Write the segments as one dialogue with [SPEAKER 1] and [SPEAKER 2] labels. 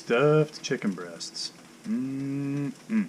[SPEAKER 1] Stuffed chicken breasts. Mm-mm.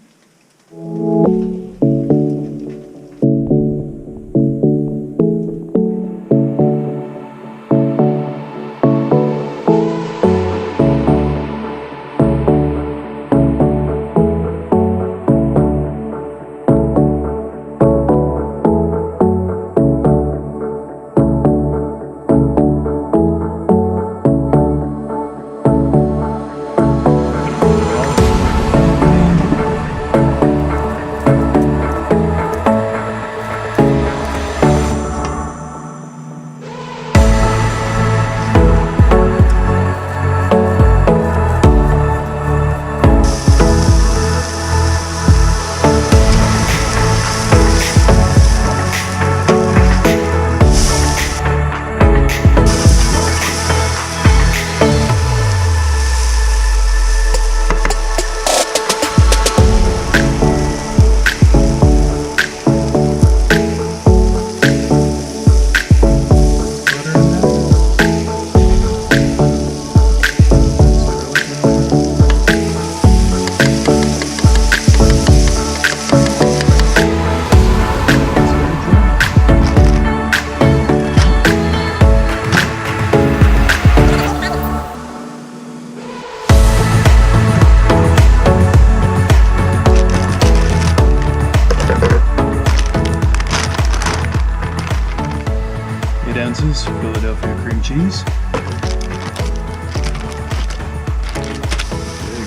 [SPEAKER 1] Philadelphia cream cheese,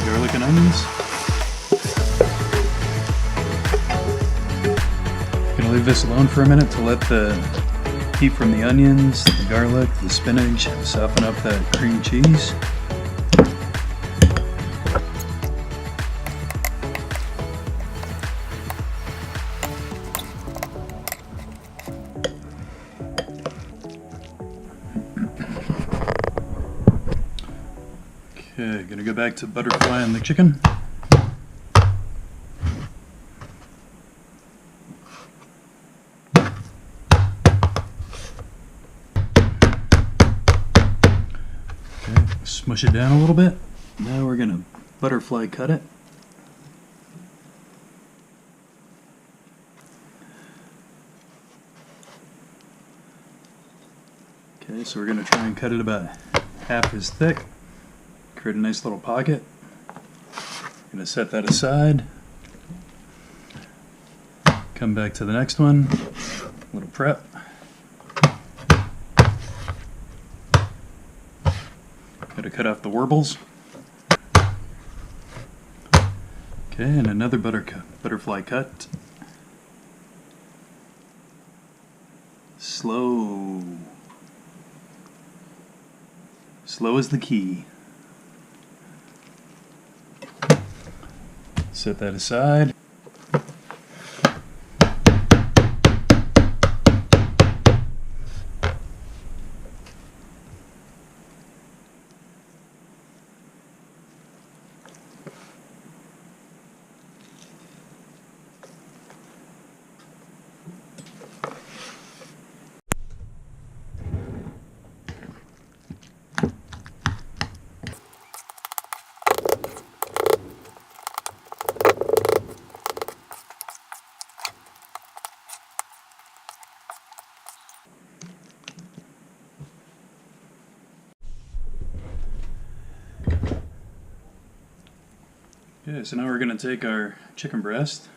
[SPEAKER 1] garlic and onions. Gonna leave this alone for a minute to let the heat from the onions, the garlic, the spinach soften up that cream cheese. Okay, gonna go back to butterfly and the chicken. Okay, smush it down a little bit. Now we're gonna butterfly cut it. Okay, so we're gonna try and cut it about half as thick. Create a nice little pocket. I'm going to set that aside. Come back to the next one. A little prep. Got to cut off the warbles. Okay, and another butterfly cut. Slow. Slow is the key. Set that aside. Okay, so now we're going to take our chicken breast.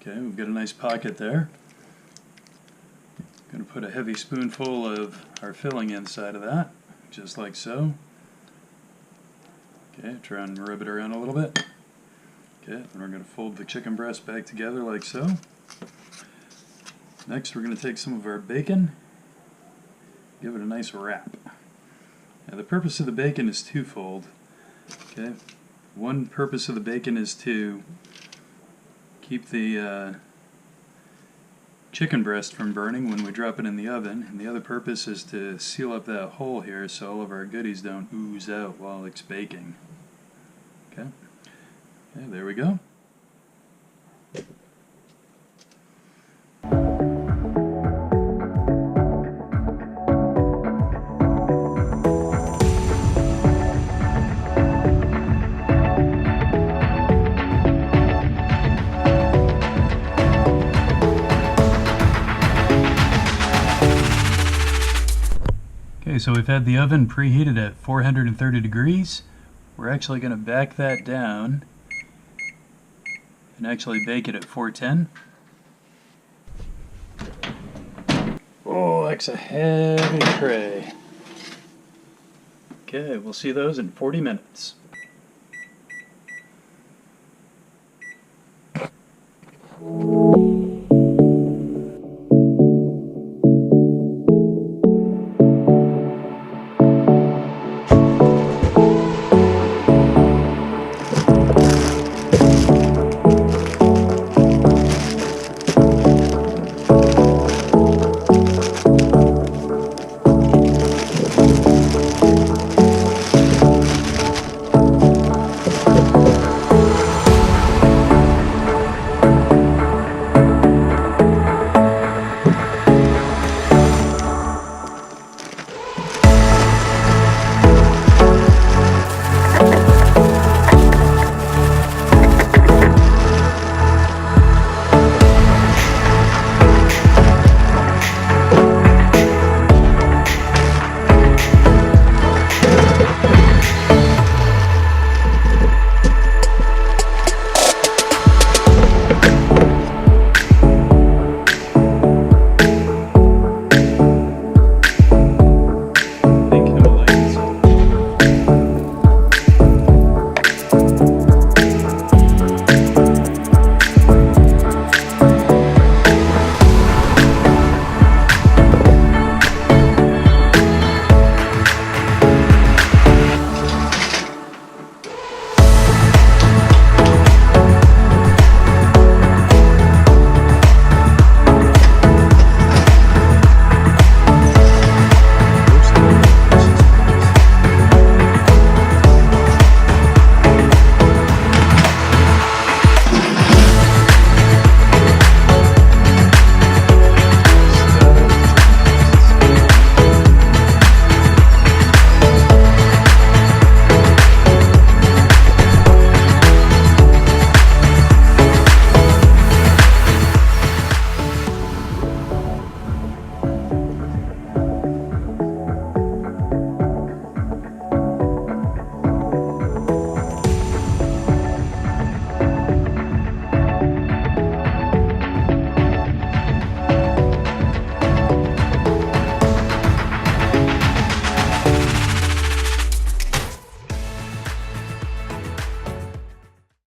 [SPEAKER 1] Okay, we've got a nice pocket there. Going to put a heavy spoonful of our filling inside of that, just like so. Okay, try and rub it around a little bit. Okay, then we're going to fold the chicken breast back together like so. Next, we're going to take some of our bacon, give it a nice wrap. Now, the purpose of the bacon is twofold. Okay. One purpose of the bacon is to keep the chicken breast from burning when we drop it in the oven, and the other purpose is to seal up that hole here so all of our goodies don't ooze out while it's baking. Okay, there we go. Okay, so we've had the oven preheated at 430 degrees. We're actually going to back that down and actually bake it at 410. Oh, that's a heavy tray. Okay, we'll see those in 40 minutes.